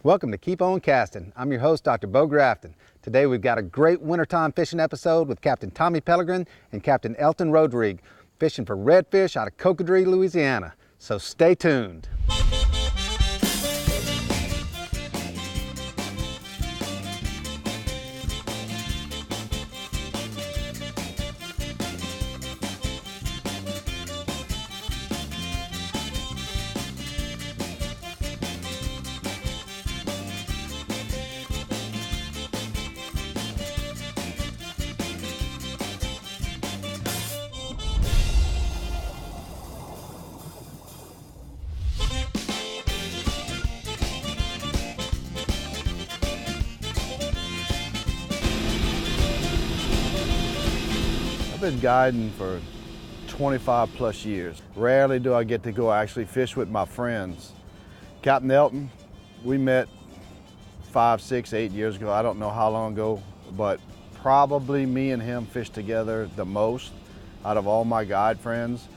Welcome to Keep On Casting. I'm your host, Dr. Bo Grafton. Today we've got a great wintertime fishing episode with Captain Tommy Pellegrin and Captain Elton Rodrigue, fishing for redfish out of Rodrigue, Louisiana. So stay tuned. I've been guiding for 25 plus years. Rarely do I get to go actually fish with my friends. Captain Elton, we met 5, 6, 8 years ago. I don't know how long ago, but probably me and him fished together the most out of all my guide friends.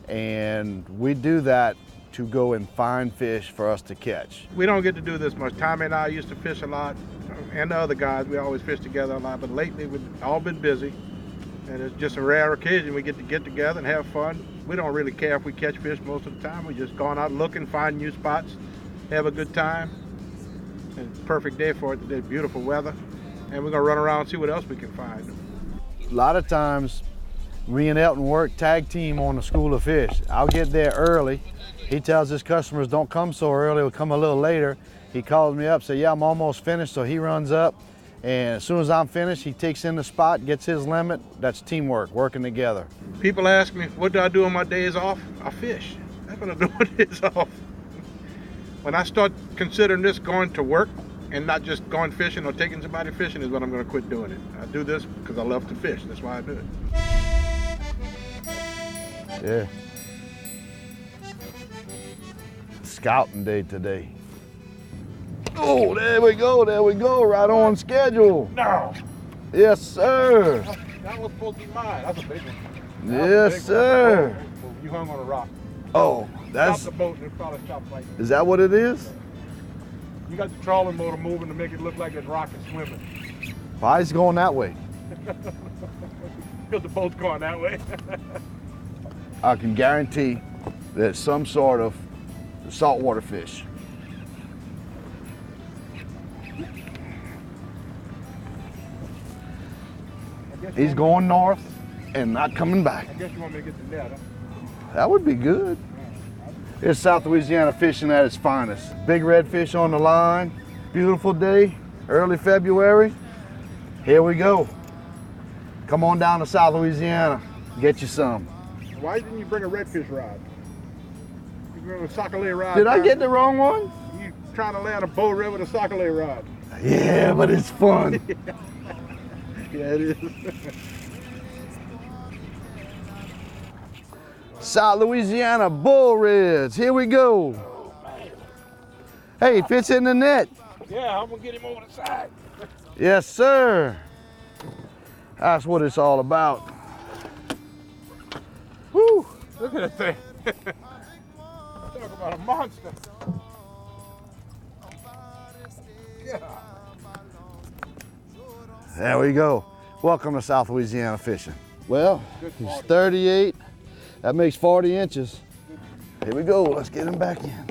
And we do that to go and find fish for us to catch. We don't get to do this much. Tommy and I used to fish a lot, and the other guys, we always fish together a lot, but lately we've all been busy. And it's just a rare occasion we get together and have fun. We don't really care if we catch fish most of the time. We're just going out looking, find new spots, have a good time. And it's a perfect day for it today, beautiful weather. And we're gonna run around and see what else we can find. A lot of times, me and Elton work tag team on the school of fish. I'll get there early. He tells his customers don't come so early, we'll come a little later. He calls me up, say, yeah, I'm almost finished, so he runs up. And as soon as I'm finished, he takes in the spot, gets his limit. That's teamwork, working together. People ask me, what do I do on my days off? I fish. That's what I do on my days off. When I start considering this going to work and not just going fishing or taking somebody fishing is when I'm going to quit doing it. I do this because I love to fish. That's why I do it. Yeah. Scouting day today. Oh, there we go, right on schedule. No. Yes, sir. That was supposed to be mine. That's a big one. Yes, sir. You hung on a rock. Oh, that's. Stop the boat and it probably stopped like that. Is that what it is? You got the trolling motor moving to make it look like it's rocket swimming. Why is it going that way? Because the boat's going that way. I can guarantee that it's some sort of saltwater fish. He's going north and not coming back. I guess you want me to get the net, huh? That would be good. It's South Louisiana fishing at its finest. Big redfish on the line. Beautiful day, early February. Here we go. Come on down to South Louisiana, get you some. Why didn't you bring a redfish rod? You bring a sockeye rod. Did I get the wrong one? You trying to land a bow red with a sockeye rod. Yeah, but it's fun. Yeah, it is. South Louisiana bull reds. Here we go. Hey, fits in the net. Yeah, I'm gonna get him over the side. Yes, sir. That's what it's all about. Woo! Look at that thing. Talk about a monster. Yeah. There we go. Welcome to South Louisiana fishing. Well, he's 38. That makes 40 inches. Here we go. Let's get him back in.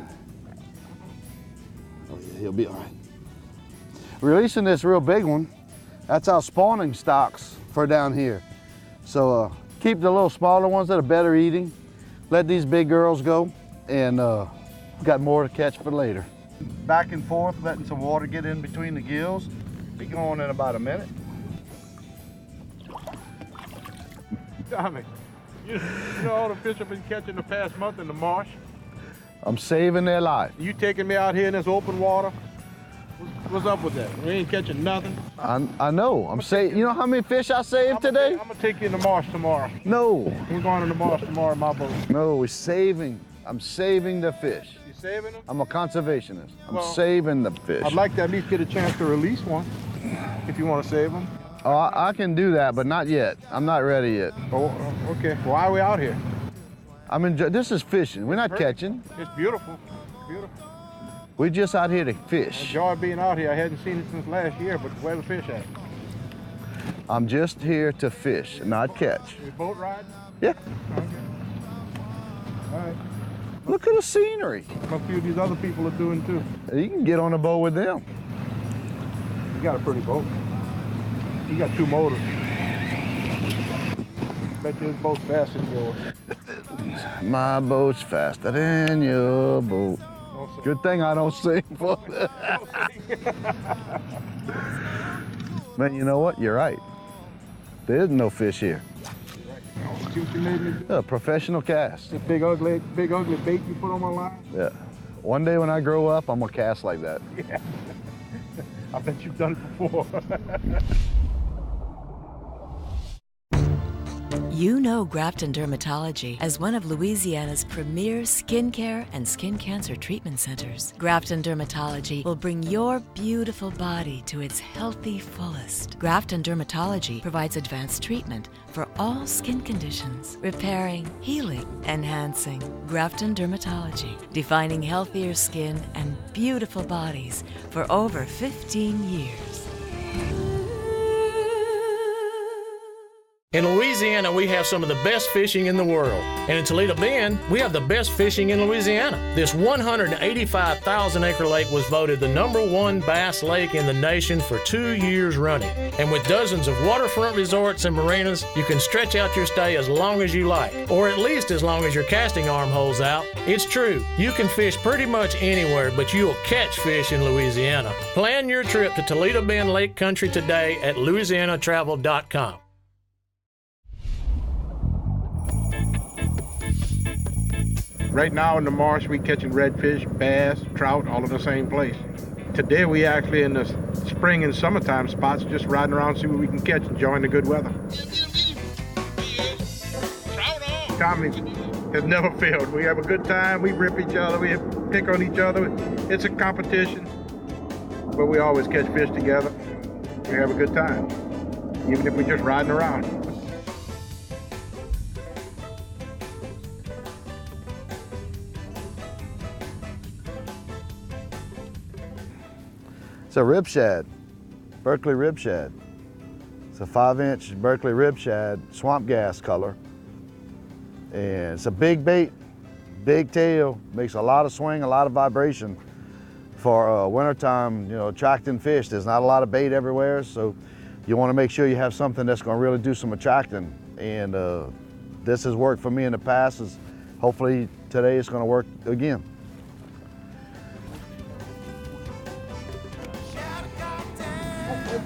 Oh yeah, he'll be all right. Releasing this real big one. That's our spawning stocks for down here. So keep the little smaller ones that are better eating. Let these big girls go, and got more to catch for later. Back and forth, letting some water get in between the gills. Be going in about a minute. Tommy, you know all the fish I've been catching the past month in the marsh? I'm saving their life. You taking me out here in this open water? What's up with that? We ain't catching nothing. I know. I'm saving. You know how many fish I saved today? I'm gonna take you in the marsh tomorrow. No. We're going in the marsh tomorrow in my boat. No, we're saving. I'm saving the fish. You saving them? I'm a conservationist. I'm Well, saving the fish. I'd like to at least get a chance to release one, if you want to save them. Oh, I can do that, but not yet. I'm not ready yet. Oh, okay. Why are we out here? This is fishing. We're not catching. It's beautiful. Beautiful. We just out here to fish. Enjoy being out here. I hadn't seen it since last year, but where's the fish at? I'm just here to fish, not catch. You boat riding? Yeah. Okay. All right. Look at the scenery. A few of these other people are doing too. You can get on a boat with them. You got a pretty boat. You got 2 motors. Bet you this boat's faster than yours. My boat's faster than your boat. Don't say- Good thing I don't sing for that. Man, you know what? You're right. There is no fish here. See what you made me do? A professional cast. The big ugly bait you put on my line? Yeah. One day when I grow up, I'm gonna cast like that. Yeah. I bet you've done it before. You know Grafton Dermatology as one of Louisiana's premier skincare and skin cancer treatment centers. Grafton Dermatology will bring your beautiful body to its healthy fullest. Grafton Dermatology provides advanced treatment for all skin conditions, repairing, healing, enhancing. Grafton Dermatology, defining healthier skin and beautiful bodies for over 15 years. In Louisiana, we have some of the best fishing in the world. And in Toledo Bend, we have the best fishing in Louisiana. This 185,000-acre lake was voted the #1 bass lake in the nation for 2 years running. And with dozens of waterfront resorts and marinas, you can stretch out your stay as long as you like, or at least as long as your casting arm holds out. It's true, you can fish pretty much anywhere, but you'll catch fish in Louisiana. Plan your trip to Toledo Bend Lake Country today at louisianatravel.com. Right now in the marsh, we catching redfish, bass, trout, all in the same place. Today we actually in the spring and summertime spots, just riding around, see what we can catch, enjoying the good weather. Tommy has never failed. We have a good time, we rip each other, we pick on each other. It's a competition, but we always catch fish together. We have a good time, even if we're just riding around. It's a rib shad, Berkeley rib shad. It's a 5-inch Berkeley rib shad, swamp gas color. And it's a big bait, big tail, makes a lot of swing, a lot of vibration. For wintertime, attracting fish. There's not a lot of bait everywhere, so you want to make sure you have something that's going to really do some attracting. And this has worked for me in the past. Hopefully today it's going to work again.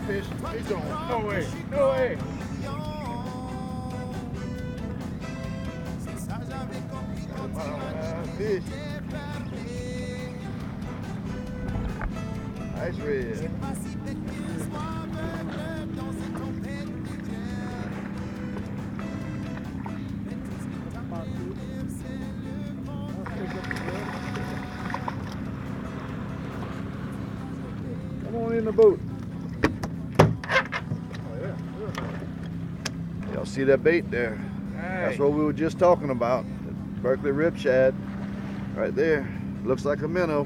Fish, he's going. No way, no way. Fish. Nice red. Come on in the boat. Y'all see that bait there? Hey. That's what we were just talking about. The Berkeley rib shad, right there. Looks like a minnow.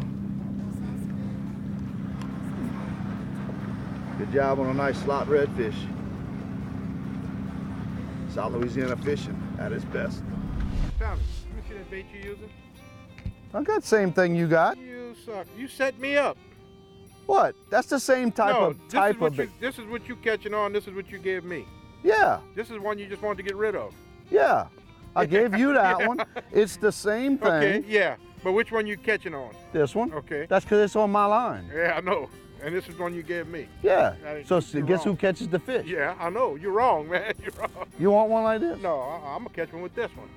Good job on a nice slot redfish. South Louisiana fishing at its best. Tommy, let me see that bait you're using. I got the same thing you got. You suck. You set me up. What? That's the same type of bait. This is what you catching on. This is what you gave me. Yeah, This is one you just wanted to get rid of. yeah. I gave you that one. It's the same thing. Okay, yeah. But which one you catching on? This one. Okay. That's because it's on my line. Yeah, I know. And this is one you gave me. Yeah. So You're guess who wrong. catches the fish? Yeah, I know. You're wrong, man. You're wrong. You want one like this? No, I'm going to catch one with this one.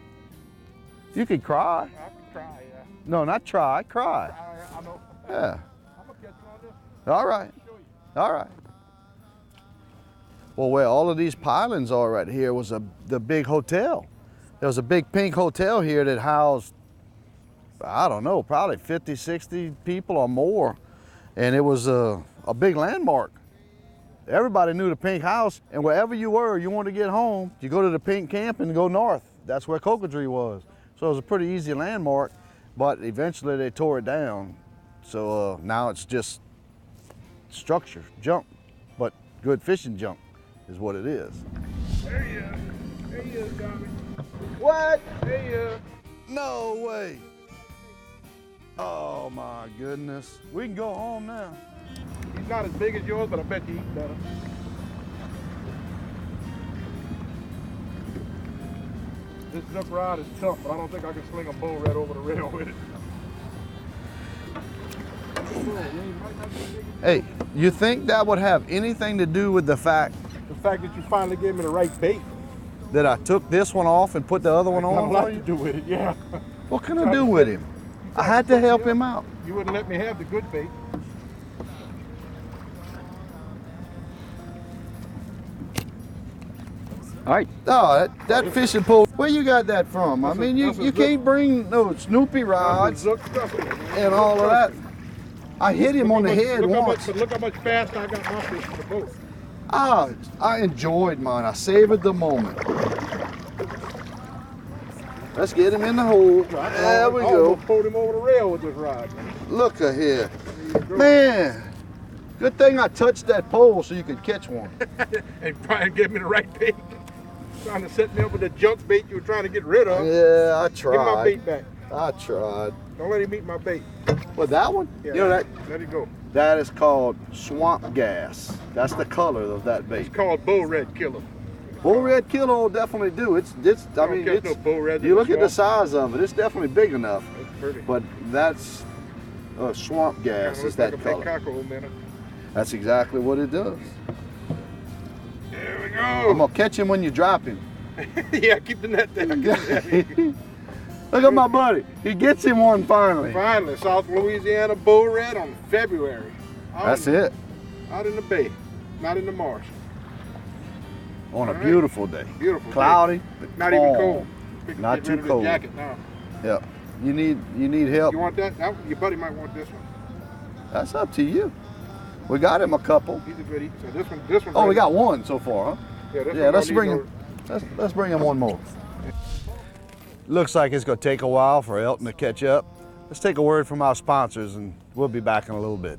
You could cry. I can try, yeah. No, not try. Cry. I know. Yeah. I'm going to catch one on this. All right. Show you. All right. Well, where all of these pilings are right here was the big hotel. There was a big pink hotel here that housed, I don't know, probably 50, 60 people or more. And it was a big landmark. Everybody knew the pink house, and wherever you were, you wanted to get home, you go to the pink camp and go north. That's where Cocodrie was. So it was a pretty easy landmark, but eventually they tore it down. So now it's just structure, junk, but good fishing junk is what it is. There he is. There he is, Tommy. What? There he is. No way. Oh my goodness. We can go home now. He's not as big as yours, but I bet you eat better. This junk rod is tough, but I don't think I can sling a bull red over the rail with it. Hey, you think that would have anything to do with the fact The fact that you finally gave me the right bait. that I took this one off and put the other one Got a on lot for to you? do with it, yeah. What can I do with him? I had to help him out. You wouldn't let me have the good bait. All right. Oh, that fishing pole, where you got that from? I mean, you that's a can't bring no Snoopy rods and all of that. I hit him on the head once. Look how much faster I got my fish in the boat. Ah, I enjoyed mine. I savored the moment. Let's get him in the hole. There we I go. almost pulled him over the rail with this rod. Look at here. Man, good thing I touched that pole so you could catch one. And try and give me the right bait. Trying to set me up with the junk bait you were trying to get rid of. Yeah, I Give my tried. bait back. I tried. Don't let him eat my bait. What, that one? Yeah, You know that? Let it go. That is called swamp gas. That's the color of that bait. It's called bull red killer. Bull red killer will definitely do. I don't mean, catch no bull reds you in look the at the swamp. size of it, it's definitely big enough. It's pretty. But that's swamp gas Kinda is looks that like a color. big cockerel minnow. That's exactly what it does. There we I'm go. gonna catch him when you drop him. Yeah, keep the net there. Look at my buddy. He gets him one finally. Finally, South Louisiana bull red on February. That's it. Out in the bay, not in the marsh. On a All right. beautiful day. Beautiful. Cloudy, Day. Not even calm. cold. We can Not get too rid of the cold. Jacket now. Yep. You need help. You want that? Your buddy might want this one. That's up to you. We got him a couple. He's a good eater. So this one. Oh, we got one so far, huh? Yeah, this Yeah, one let's don't bring need him. Let's bring him one more. Looks like it's gonna take a while for Elton to catch up. Let's take a word from our sponsors and we'll be back in a little bit.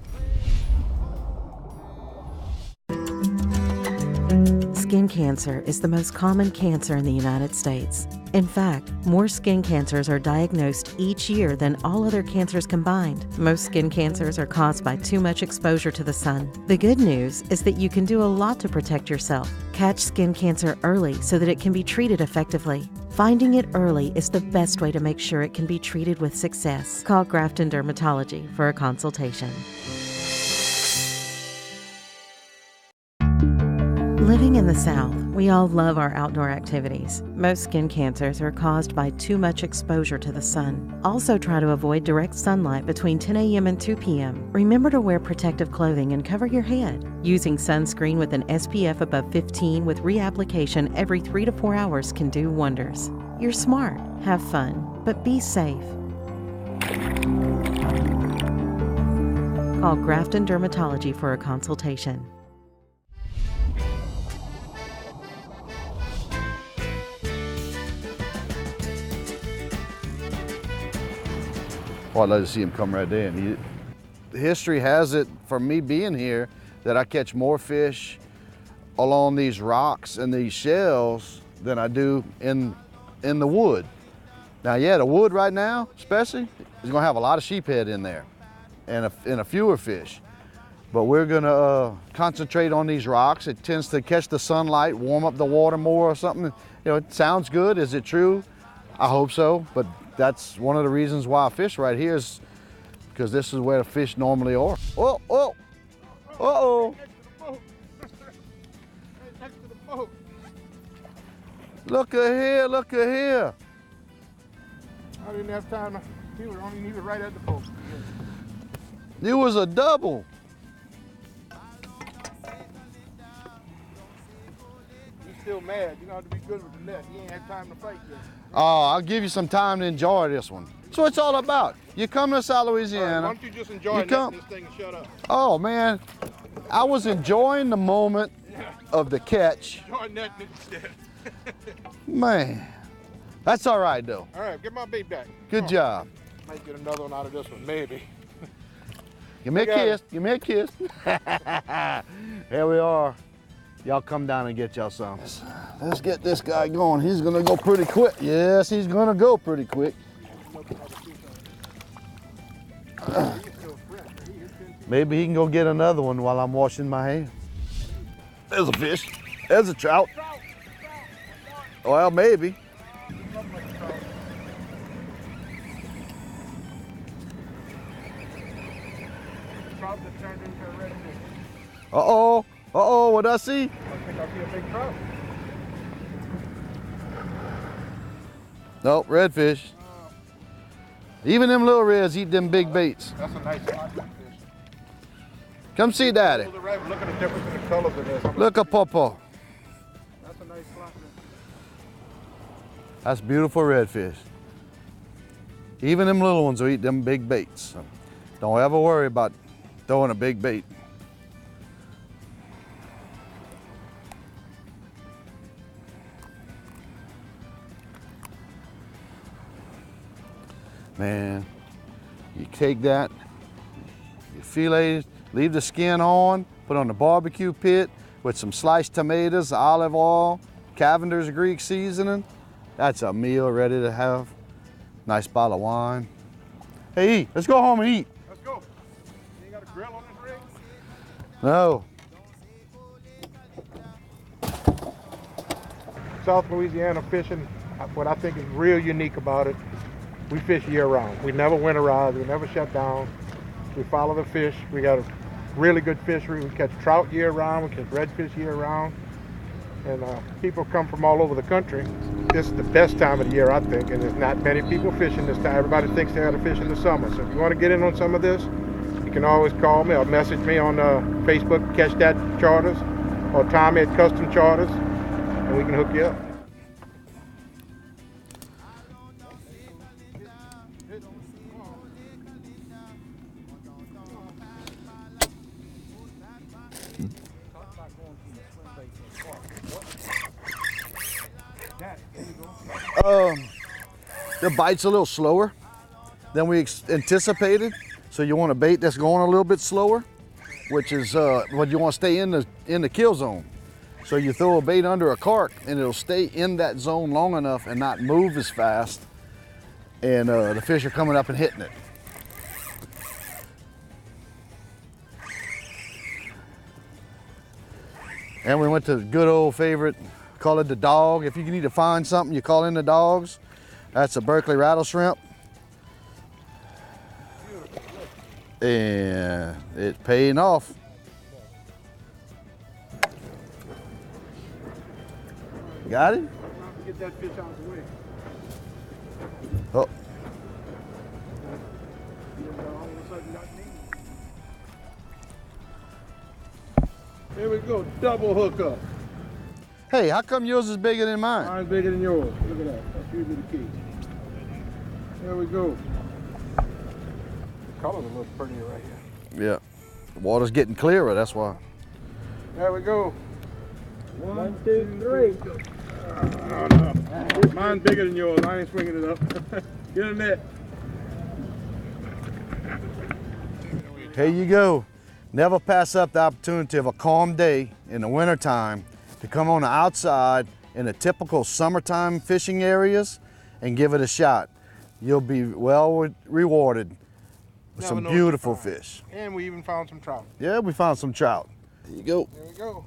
Skin cancer is the most common cancer in the United States. In fact, more skin cancers are diagnosed each year than all other cancers combined. Most skin cancers are caused by too much exposure to the sun. The good news is that you can do a lot to protect yourself. Catch skin cancer early so that it can be treated effectively. Finding it early is the best way to make sure it can be treated with success. Call Grafton Dermatology for a consultation. Living in the South, we all love our outdoor activities. Most skin cancers are caused by too much exposure to the sun. Also try to avoid direct sunlight between 10 a.m. and 2 p.m. Remember to wear protective clothing and cover your head. Using sunscreen with an SPF above 15 with reapplication every 3 to 4 hours can do wonders. You're smart, have fun, but be safe. Call Grafton Dermatology for a consultation. Well, I'd love to see him come right there. And history has it, from me being here, that I catch more fish along these rocks and these shells than I do in the wood. Now, yeah, the wood right now, especially, is gonna have a lot of sheephead in there and a fewer fish. But we're gonna concentrate on these rocks. It tends to catch the sunlight, warm up the water more or something. You know, it sounds good. Is it true? I hope so, but that's one of the reasons why I fish right here, is because this is where the fish normally are. Oh, oh, uh-oh. Next to the boat. Look at here, look at here. I didn't have time to. He was right at the boat. It was a double. He's still mad. You know how to be good with the net. He ain't had time to fight yet. Oh, I'll give you some time to enjoy this one. That's what it's all about. You come to South All right, Louisiana. why don't you just enjoy come- this thing and shut up? Oh man, I was enjoying the moment of the catch. Enjoy netting instead. Man, that's all right though. All right, get my bait back. Good job. Might get another one out of this one, maybe. Give me a kiss. Give me a kiss. Here we are. Y'all come down and get y'all some. Let's get this guy going. He's gonna go pretty quick. Yes, he's gonna go pretty quick. Maybe he can go get another one while I'm washing my hands. There's a fish. There's a trout. Well, maybe. Uh-oh. Uh-oh, what'd I see? I think I see a big trout. Nope, redfish. Even them little reds eat them big baits. That's a nice slot fish. Come see Daddy. Look at the difference in the colors of this. Look at Pawpaw. That's a nice slot fish. That's beautiful redfish. Even them little ones will eat them big baits. So don't ever worry about throwing a big bait. Man, you take that, you fillet it, leave the skin on, put on the barbecue pit with some sliced tomatoes, olive oil, Cavender's Greek seasoning. That's a meal ready to have. Nice bottle of wine. Hey, let's go home and eat. Let's go. You ain't got a grill on this rig? No. South Louisiana fishing, what I think is real unique about it, we fish year round. We never winterize, we never shut down. We follow the fish. We got a really good fishery. We catch trout year round, we catch redfish year round. And people come from all over the country. This is the best time of the year, I think, and there's not many people fishing this time. Everybody thinks they ought to fish in the summer. So if you want to get in on some of this, you can always call me or message me on Facebook, Catch Dat Charters, or Tommy at Custom Charters, and we can hook you up. The bite's a little slower than we anticipated, so you want a bait that's going a little bit slower, which is what you want to stay in the kill zone. So you throw a bait under a carp and it'll stay in that zone long enough and not move as fast, and the fish are coming up and hitting it. And we went to the good old favorite, call it the dog. If you need to find something, you call in the dogs. That's a Berkeley rattle shrimp. And it's paying off. Got it? Get that fish out of the way. Oh. Here we go, double hookup. Hey, how come yours is bigger than mine? Mine's bigger than yours. Look at that. That's usually the key. There we go. The colors look prettier right here. Yeah. The water's getting clearer, that's why. There we go. One, two, three. No. Mine's bigger than yours. I ain't swinging it up. Get in there. Here you go. Never pass up the opportunity of a calm day in the wintertime to come on the outside in the typical summertime fishing areas and give it a shot. You'll be well rewarded with some beautiful fish. And we even found some trout. Yeah, we found some trout. There you go. There we go.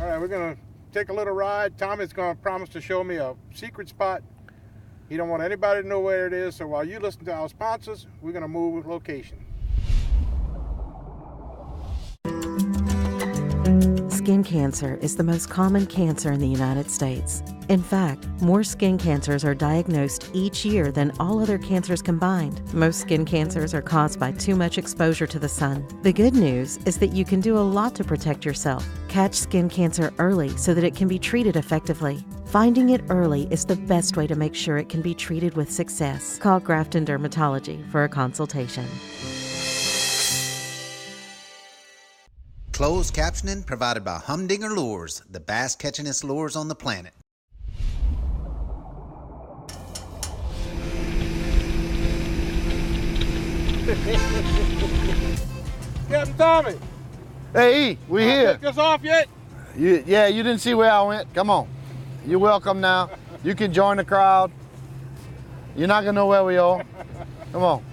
All right, we're gonna take a little ride. Tommy's gonna promise to show me a secret spot. He don't want anybody to know where it is, so while you listen to our sponsors, we're gonna move location. Skin cancer is the most common cancer in the United States. In fact, more skin cancers are diagnosed each year than all other cancers combined. Most skin cancers are caused by too much exposure to the sun. The good news is that you can do a lot to protect yourself. Catch skin cancer early so that it can be treated effectively. Finding it early is the best way to make sure it can be treated with success. Call Grafton Dermatology for a consultation. Closed captioning provided by Humdinger Lures, the bass catchingest lures on the planet. Captain Tommy. Hey, we here. Take this off yet? Yeah, you didn't see where I went. Come on. You're welcome now. You can join the crowd. You're not gonna know where we are. Come on.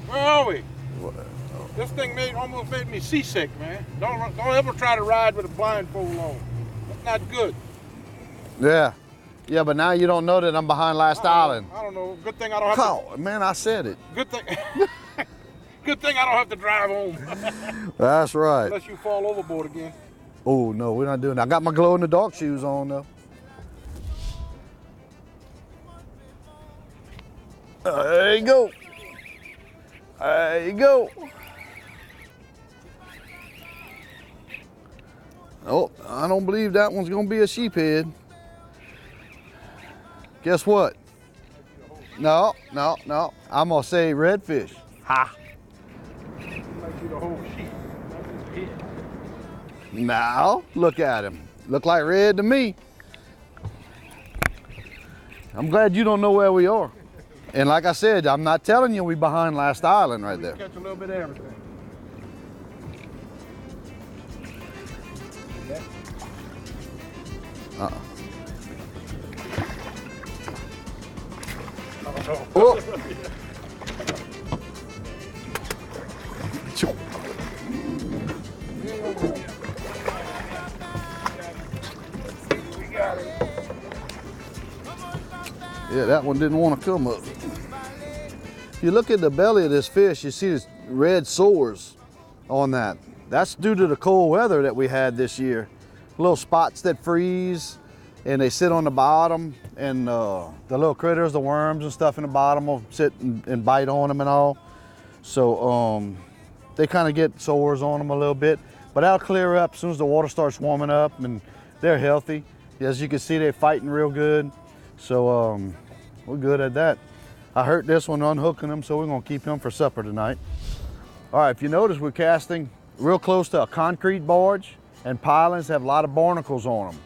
Where are we? This thing almost made me seasick, man. Don't ever try to ride with a blindfold on. That's not good. Yeah. Yeah, but now you don't know that I'm behind last island. I don't know. Good thing I don't have to. Oh, man, I said it. Good thing. Good thing I don't have to drive home. That's right. Unless you fall overboard again. Oh, no, we're not doing that. I got my glow-in-the-dark shoes on, though. There you go. There you go. Oh, I don't believe that one's gonna be a sheephead. Guess what? No. I'm gonna say redfish. Ha. Might be the whole sheep. That's his head. Now, look at him. Look like red to me. I'm glad you don't know where we are. And like I said, I'm not telling you we behind last island right there. Catch a little bit of everything. Oh. Yeah, that one didn't want to come up. If you look at the belly of this fish, you see this red sores on that. That's due to the cold weather that we had this year. Little spots that freeze and they sit on the bottom, and the little critters, the worms and stuff in the bottom will sit and bite on them and all. So they kind of get sores on them a little bit, but that'll clear up as soon as the water starts warming up, and they're healthy. As you can see, they're fighting real good. So we're good at that. I hurt this one unhooking them, so we're gonna keep him for supper tonight. All right, if you notice, we're casting real close to a concrete barge, and pilings have a lot of barnacles on them.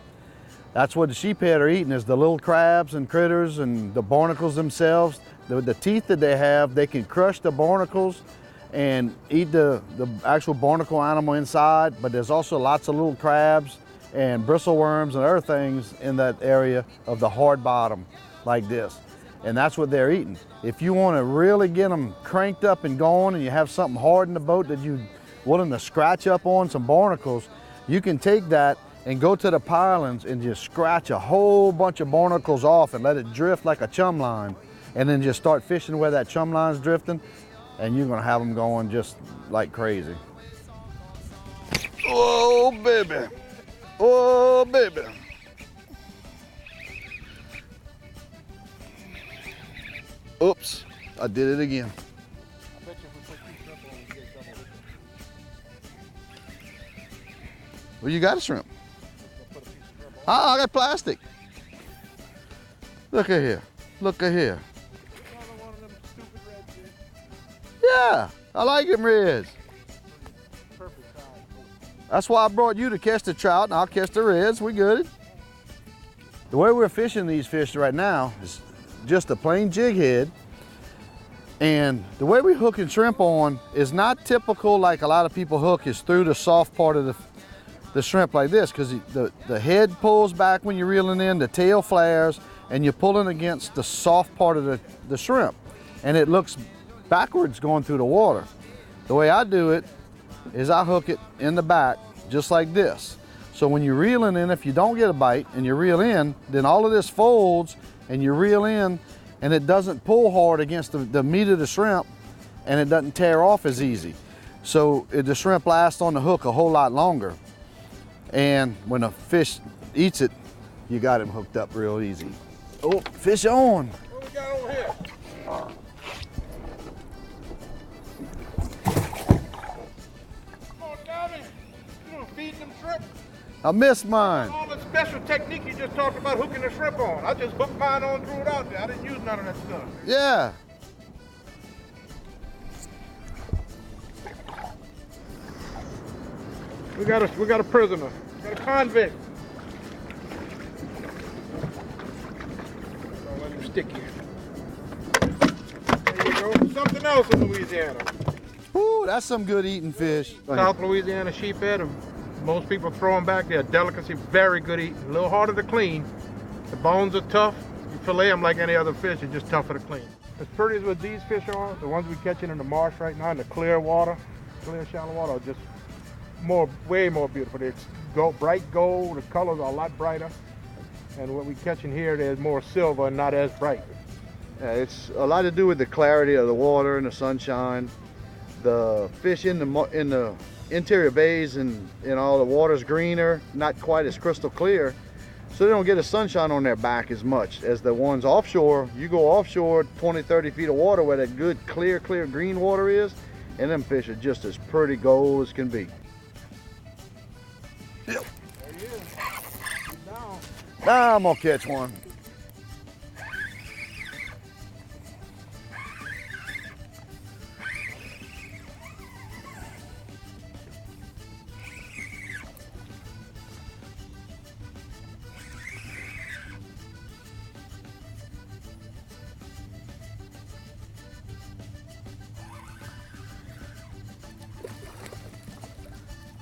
That's what the sheephead are eating, is the little crabs and critters and the barnacles themselves. The teeth that they have, they can crush the barnacles and eat the actual barnacle animal inside, but there's also lots of little crabs and bristleworms and other things in that area of the hard bottom like this. And that's what they're eating. If you want to really get them cranked up and going, and you have something hard in the boat that you're willing to scratch up on, some barnacles, you can take that and go to the pilings and just scratch a whole bunch of barnacles off and let it drift like a chum line, and then just start fishing where that chum line's drifting, and you're gonna have them going just like crazy. Oh, baby. Oh, baby. Oops, I did it again. I bet you if we put two shrimp on, we get double this. Well, you got a shrimp. Put a piece of shrimp on. Ah, I got plastic. Look at here. Look at here. Another one of them stupid redfish. Yeah, I like them reds. Perfect size. That's why I brought you to catch the trout, and I'll catch the reds. We good. The way we're fishing these fish right now is just a plain jig head. And the way we hooking shrimp on is not typical like a lot of people hook, is through the soft part of the shrimp like this, because the head pulls back when you're reeling in, the tail flares, and you're pulling against the soft part of the shrimp. And it looks backwards going through the water. The way I do it is I hook it in the back just like this. So when you're reeling in, if you don't get a bite and you reel in, then all of this folds and you reel in, and it doesn't pull hard against the meat of the shrimp, and it doesn't tear off as easy. So the shrimp lasts on the hook a whole lot longer. And when a fish eats it, you got him hooked up real easy. Oh, fish on. What we got over here? Come on, Tommy. You know, feeding them shrimp. I missed mine. All the special technique you just talked about hooking the shrimp on. I just hooked mine on, threw it out there. I didn't use none of that stuff. Yeah. We got a prisoner. We got a convict. Don't let him stick here. There you go. Something something else in Louisiana. Ooh, that's some good eating fish. South Louisiana sheephead, most people throw them back. They're a delicacy, very good eating. A little harder to clean. The bones are tough. You fillet them like any other fish, it's just tougher to clean. As pretty as what these fish are, the ones we're catching in the marsh right now, in the clear water, clear shallow water, are just way more beautiful. It's bright gold, the colors are a lot brighter. And what we're catching here, there's more silver and not as bright. Yeah, it's a lot to do with the clarity of the water and the sunshine. The fish in the interior bays and all the water's greener, not quite as crystal clear, so they don't get the sunshine on their back as much as the ones offshore. You go offshore 20, 30 feet of water where that good clear green water is, and them fish are just as pretty gold as can be. Yep. There he is. He's down. Now I'm gonna catch one.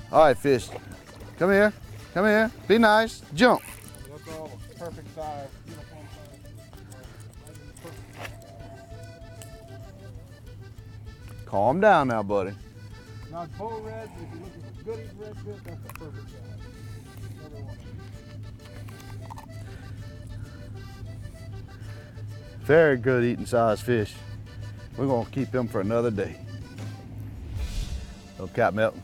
All right, fish. Come here. Come here. Be nice. Jump. That's all perfect size, uniform size. Calm down now, buddy. Now, bull reds, if you're looking for good eating redfish, that's the perfect size. Every one of them. Very good eating size fish. We're gonna keep them for another day. So, Capt Elton,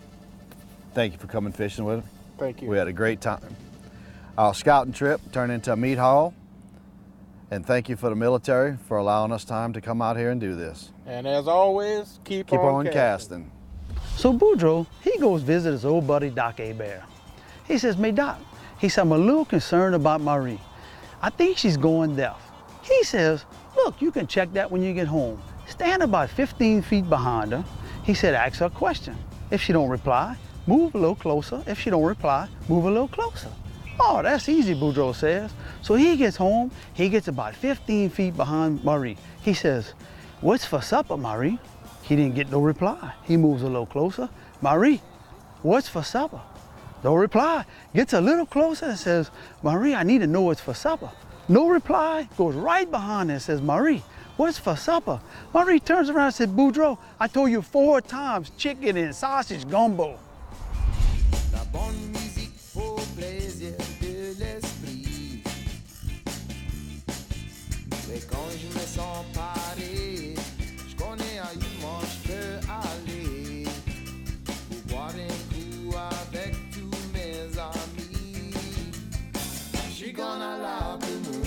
thank you for coming fishing with us. Thank you. We had a great time. Our scouting trip turned into a meat haul. And thank you for the military for allowing us time to come out here and do this. And as always, keep on casting. So Boudreaux, he goes visit his old buddy Doc Hebert. He says, "May Doc," he said, "I'm a little concerned about Marie. I think she's going deaf." He says, "Look, you can check that when you get home. Stand about 15 feet behind her." He said, "Ask her a question. If she don't reply, move a little closer. If she don't reply, move a little closer." "Oh, that's easy," Boudreaux says. So he gets home, he gets about 15 feet behind Marie. He says, "What's for supper, Marie?" He didn't get no reply. He moves a little closer. "Marie, what's for supper?" No reply. Gets a little closer and says, "Marie, I need to know what's for supper." No reply. Goes right behind her and says, "Marie, what's for supper?" Marie turns around and says, "Boudreaux, I told you 4 times, chicken and sausage gumbo." La bonne musique au plaisir de l'esprit. Mais quand je me sens paré, je connais ailleurs je peux aller. Pour boire un coup avec tous mes amis. Je suis gonna love the moon.